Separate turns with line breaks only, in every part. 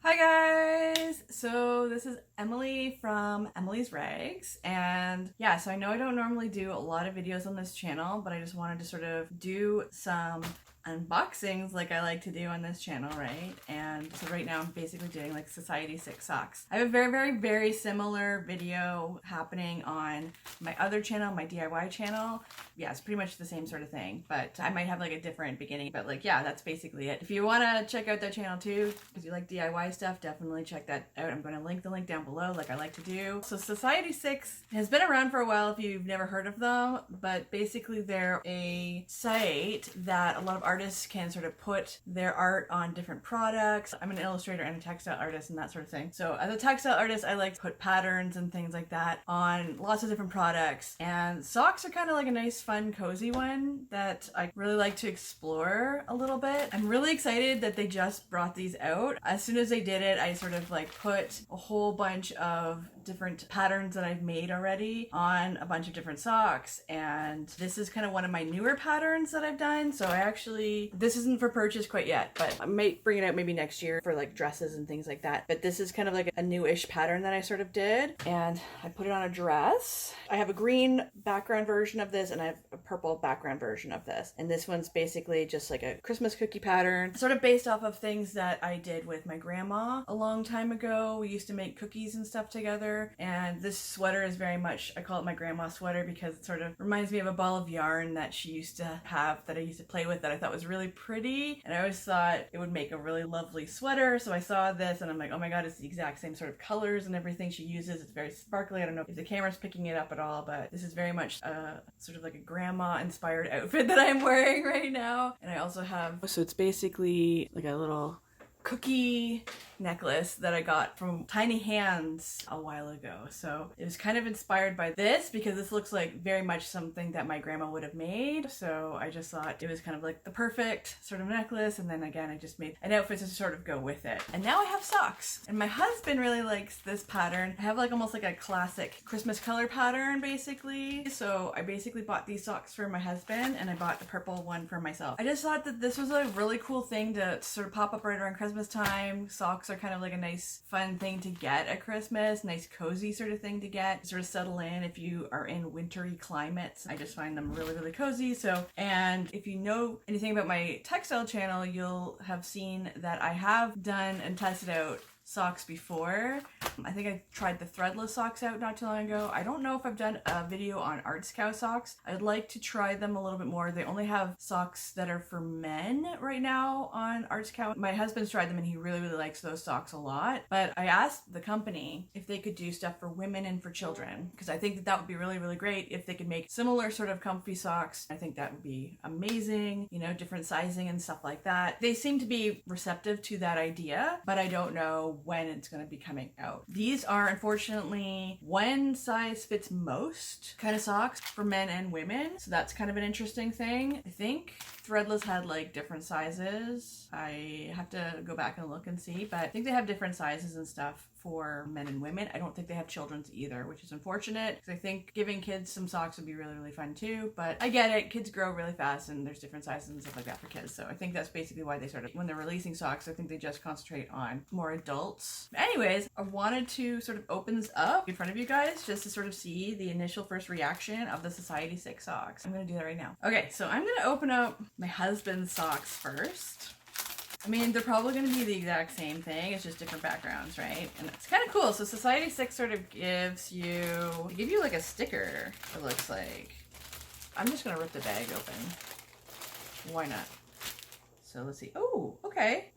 Hi guys! So this is Emily from Emily's Rags, and yeah, so I know I don't normally do a lot of videos on this channel, but I just wanted to sort of do some unboxings like I like to do on this channel, right? And so right now I'm basically doing like Society6 socks. I have a very similar video happening on my other channel, my DIY channel. Yeah, it's pretty much the same sort of thing, but I might have like a different beginning, but like, yeah, that's basically it. If you want to check out that channel too, because you like DIY stuff, definitely check that out. I'm going to link the link down below like I like to do. So Society6 has been around for a while if you've never heard of them, but basically they're a site that a lot of artists can sort of put their art on different products. I'm an illustrator and a textile artist and that sort of thing. So as a textile artist, I like to put patterns and things like that on lots of different products, and socks are kind of like a nice, fun, cozy one that I really like to explore a little bit. I'm really excited that they just brought these out. As soon as they did it, I sort of like put a whole bunch of different patterns that I've made already on a bunch of different socks, and this is kind of one of my newer patterns that I've done. So this isn't for purchase quite yet, but I might bring it out maybe next year for like dresses and things like that. But this is kind of like a newish pattern that I sort of did, and I put it on a dress. I have a green background version of this and I have a purple background version of this, and this one's basically just like a Christmas cookie pattern, sort of based off of things that I did with my grandma a long time ago. We used to make cookies and stuff together, and this sweater is very much, I call it my grandma sweater because it sort of reminds me of a ball of yarn that she used to have that I used to play with that I thought was really pretty, and I always thought it would make a really lovely sweater. So I saw this and I'm like, oh my god, it's the exact same sort of colors and everything she uses. It's very sparkly. I don't know if the camera's picking it up at all, but this is very much sort of like a grandma inspired outfit that I'm wearing right now. And I also have, so it's basically like a little cookie necklace that I got from Tiny Hands a while ago. So it was kind of inspired by this because this looks like very much something that my grandma would have made. So I just thought it was kind of like the perfect sort of necklace, and then again I just made an outfit to sort of go with it. And now I have socks, and my husband really likes this pattern. I have like almost like a classic Christmas color pattern basically. So I basically bought these socks for my husband and I bought the purple one for myself. I just thought that this was a really cool thing to sort of pop up right around Christmas time. Socks are kind of like a nice fun thing to get at Christmas, nice cozy sort of thing to get, sort of settle in if you are in wintry climates. I just find them really cozy. So, and if you know anything about my textile channel, you'll have seen that I have done and tested out socks before. I think I tried the threadless socks out not too long ago. I don't know if I've done a video on Arts Cow socks. I'd like to try them a little bit more. They only have socks that are for men right now on Arts Cow. My husband's tried them and he really likes those socks a lot. But I asked the company if they could do stuff for women and for children, because I think that that would be really great if they could make similar sort of comfy socks. I think that would be amazing, you know, different sizing and stuff like that. They seem to be receptive to that idea, but I don't know when it's going to be coming out. These are unfortunately one size fits most kind of socks for men and women, so that's kind of an interesting thing. I think threadless had like different sizes. I have to go back and look and see, but I think they have different sizes and stuff for men and women. I don't think they have children's either, which is unfortunate because I think giving kids some socks would be really fun too. But I get it, kids grow really fast and there's different sizes and stuff like that for kids. So I think that's basically why they started, when they're releasing socks, I think they just concentrate on more adults. But anyways, I wanted to sort of open this up in front of you guys just to sort of see the initial first reaction of the Society6 socks. I'm gonna do that right now. Okay, so I'm gonna open up my husband's socks first. I mean, they're probably going to be the exact same thing. It's just different backgrounds, right? And it's kind of cool. So Society6 sort of gives you, they give you like a sticker, it looks like. I'm just going to rip the bag open. Why not? So let's see. Oh, okay.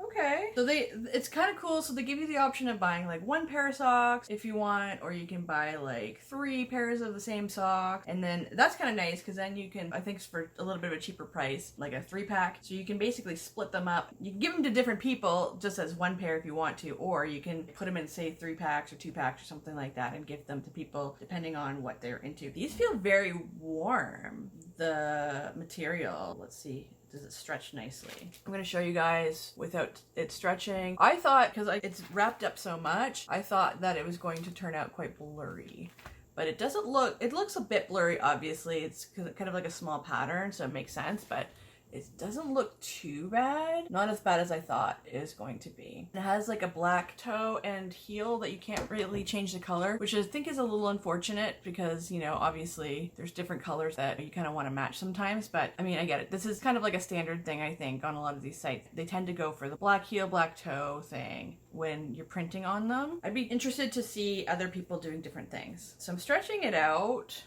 So it's kind of cool. So they give you the option of buying like one pair of socks if you want, or you can buy like 3 pairs of the same sock. And then that's kind of nice because then you can, I think it's for a little bit of a cheaper price, like a 3-pack. So you can basically split them up. You can give them to different people just as one pair if you want to, or you can put them in, say, 3 packs or 2 packs or something like that and give them to people depending on what they're into. These feel very warm. The material, let's see. Does it stretch nicely? I'm going to show you guys without it stretching. I thought, because it's wrapped up so much, I thought that it was going to turn out quite blurry. But it doesn't look, it looks a bit blurry, obviously. It's kind of like a small pattern, so it makes sense, but It doesn't look too bad. Not as bad as I thought it was going to be. It has like a black toe and heel that you can't really change the color, which I think is a little unfortunate because, you know, obviously there's different colors that you kind of want to match sometimes, but I mean, I get it. This is kind of like a standard thing, I think, on a lot of these sites. They tend to go for the black heel, black toe thing when you're printing on them. I'd be interested to see other people doing different things. So I'm stretching it out.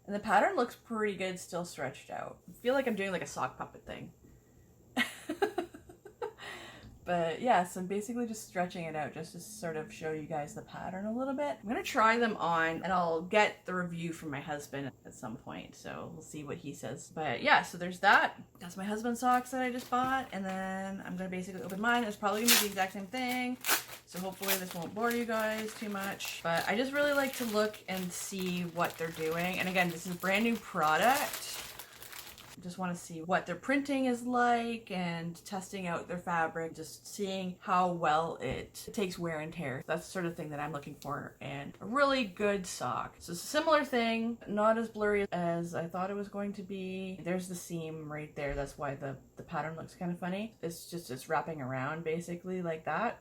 And the pattern looks pretty good still stretched out. I feel like I'm doing like a sock puppet thing. But yeah, so I'm basically just stretching it out just to sort of show you guys the pattern a little bit. I'm gonna try them on and I'll get the review from my husband at some point. So we'll see what he says. But yeah, so there's that. That's my husband's socks that I just bought. And then I'm gonna basically open mine. It's probably gonna be the exact same thing. So hopefully this won't bore you guys too much. But I just really like to look and see what they're doing. And again, this is a brand new product. Just want to see what their printing is like and testing out their fabric, just seeing how well it takes wear and tear. That's the sort of thing that I'm looking for in a really good sock. So it's a similar thing, not as blurry as I thought it was going to be. There's the seam right there. That's why the pattern looks kind of funny. It's wrapping around basically like that.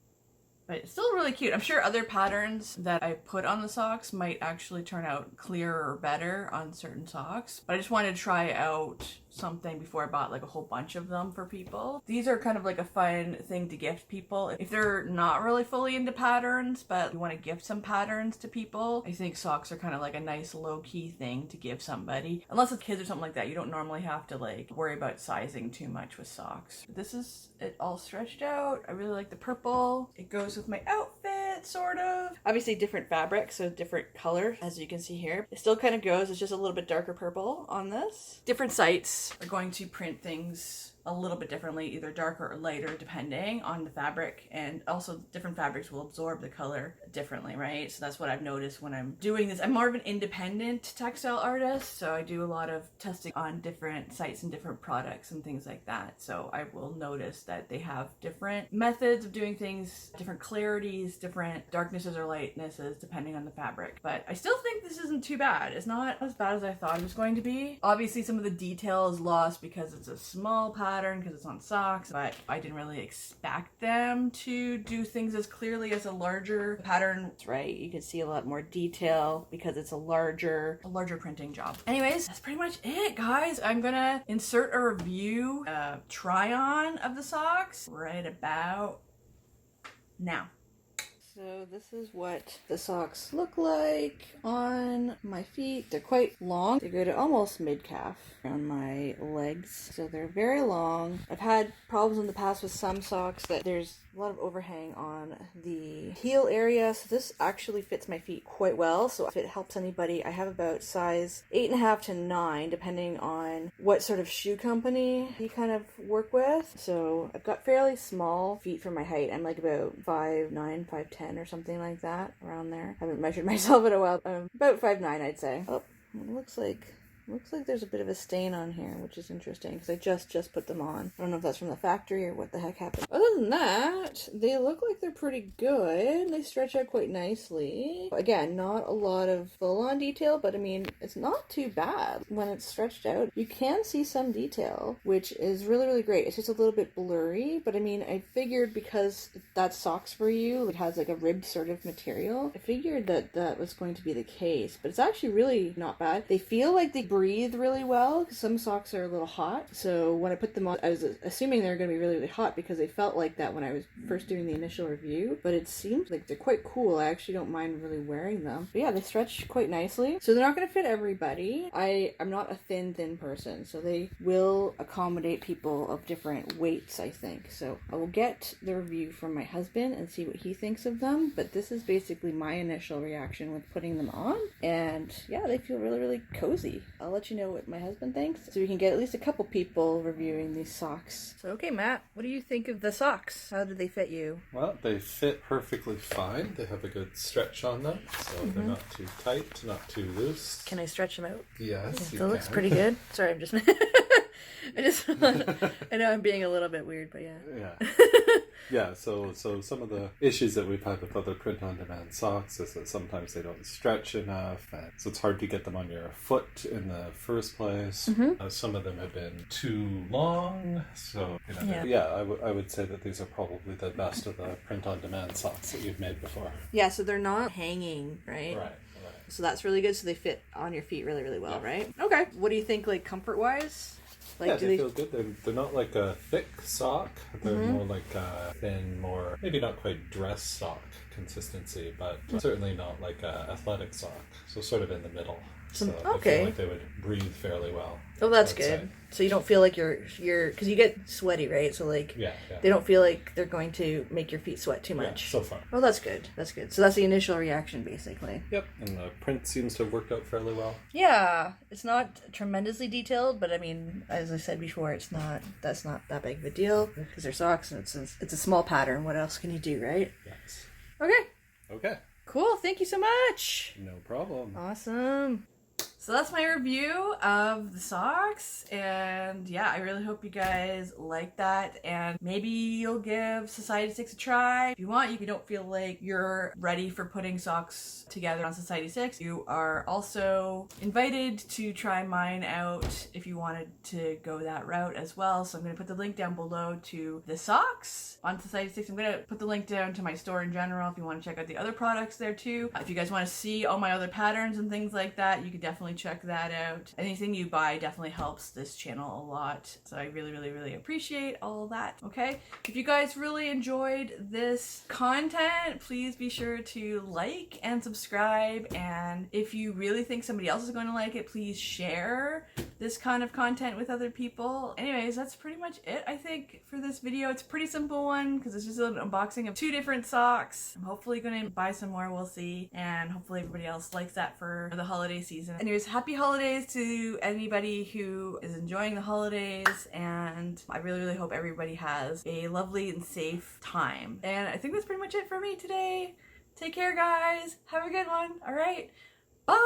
But it's still really cute. I'm sure other patterns that I put on the socks might actually turn out clearer or better on certain socks. But I just wanted to try out something before I bought like a whole bunch of them for people. These are kind of like a fun thing to gift people. If they're not really fully into patterns, but you want to gift some patterns to people, I think socks are kind of like a nice low-key thing to give somebody. Unless it's kids or something like that, you don't normally have to like worry about sizing too much with socks. This is it all stretched out. I really like the purple. It goes with my outfit, sort of. Obviously different fabric, so different color, as you can see here. It still kind of goes, it's just a little bit darker purple on this. Different sites are going to print things a little bit differently, either darker or lighter depending on the fabric, and also different fabrics will absorb the color differently, right? So that's what I've noticed when I'm doing this. I'm more of an independent textile artist, so I do a lot of testing on different sites and different products and things like that. So I will notice that they have different methods of doing things, different clarities, different darknesses or lightnesses depending on the fabric. But I still think this isn't too bad. It's not as bad as I thought it was going to be. Obviously some of the detail is lost because it's a small pattern, because it's on socks, but I didn't really expect them to do things as clearly as a larger pattern. That's right, you can see a lot more detail because it's a larger printing job. Anyways, that's pretty much it, guys. I'm gonna insert a review, try on of the socks right about now. So this is what the socks look like on my feet. They're quite long. They go to almost mid-calf around my legs. So they're very long. I've had problems in the past with some socks that there's a lot of overhang on the heel area. So this actually fits my feet quite well. So if it helps anybody, I have about size 8.5 to 9, depending on what sort of shoe company you kind of work with. So I've got fairly small feet for my height. I'm like about 5'9", 5'10", or something like that, around there. I haven't measured myself in a while. About 5'9", I'd say. Oh, it looks like there's a bit of a stain on here, which is interesting because I just put them on. I don't know if that's from the factory or what the heck happened. Other than that, they look like they're pretty good. They stretch out quite nicely. Again, not a lot of full-on detail, but I mean, it's not too bad when it's stretched out. You can see some detail, which is really, really great. It's just a little bit blurry, but I mean, I figured because that's socks for you, it has like a ribbed sort of material, I figured that was going to be the case, but it's actually really not bad. They feel like they breathe really well. Some socks are a little hot, so when I put them on, I was assuming they were going to be really, really hot because they felt like that when I was first doing the initial review, but it seems like they're quite cool. I actually don't mind really wearing them. But yeah, they stretch quite nicely. So they're not going to fit everybody. I'm not a thin person, so they will accommodate people of different weights, I think. So I will get the review from my husband and see what he thinks of them, but this is basically my initial reaction with putting them on, and yeah, they feel really, really cozy. I'll let you know what my husband thinks, so we can get at least a couple people reviewing these socks. So, okay, Matt, what do you think of the socks? How did they fit you?
Well, they fit perfectly fine. They have a good stretch on them, so they're not too tight, not too loose.
Can I stretch them out?
Yes,
That looks pretty good. Sorry, I'm just...
I know I'm being a little bit weird, but yeah.
Yeah. Yeah, so some of the issues that we've had with other print-on-demand socks is that sometimes they don't stretch enough, and so it's hard to get them on your foot in the first place. Some of them have been too long, so I would say that these are probably the best of the print-on-demand socks that you've made before.
Yeah, so they're not hanging, right?
Right.
So that's really good. So they fit on your feet really, really well, right? Okay. What do you think, like, comfort-wise? Like,
yeah, they feel good. They're not like a thick sock. They're more like a thin, more, maybe not quite dress sock consistency, but certainly not like a athletic sock. So sort of in the middle. So I feel like they would breathe fairly well.
Oh, that's good. So you don't feel like you're because you get sweaty, right? So like they don't feel like they're going to make your feet sweat too much.
Yeah, so far.
Oh, that's good. That's good. So that's the initial reaction, basically.
Yep, and the print seems to have worked out fairly well.
Yeah, it's not tremendously detailed, but I mean, as I said before, that's not that big of a deal because they're socks and it's a small pattern. What else can you do, right?
Yes.
Okay. Cool. Thank you so much.
No problem.
Awesome.
So that's my review of the socks, and yeah, I really hope you guys like that, and maybe you'll give Society6 a try. If you want, if you don't feel like you're ready for putting socks together on Society6, you are also invited to try mine out if you wanted to go that route as well. So I'm going to put the link down below to the socks on Society6. I'm going to put the link down to my store in general if you want to check out the other products there too. If you guys want to see all my other patterns and things like that, you could definitely check that out. Anything you buy definitely helps this channel a lot, so I really, really, really appreciate all that. Okay, if you guys really enjoyed this content, please be sure to like and subscribe, and if you really think somebody else is going to like it, please share this kind of content with other people. Anyways, that's pretty much it, I think, for this video. It's a pretty simple one because it's just an unboxing of 2 different socks. I'm hopefully going to buy some more, we'll see, and hopefully everybody else likes that for the holiday season. Anyways, happy holidays to anybody who is enjoying the holidays, and I really, really hope everybody has a lovely and safe time. And I think that's pretty much it for me today. Take care, guys. Have a good one. All right. Bye.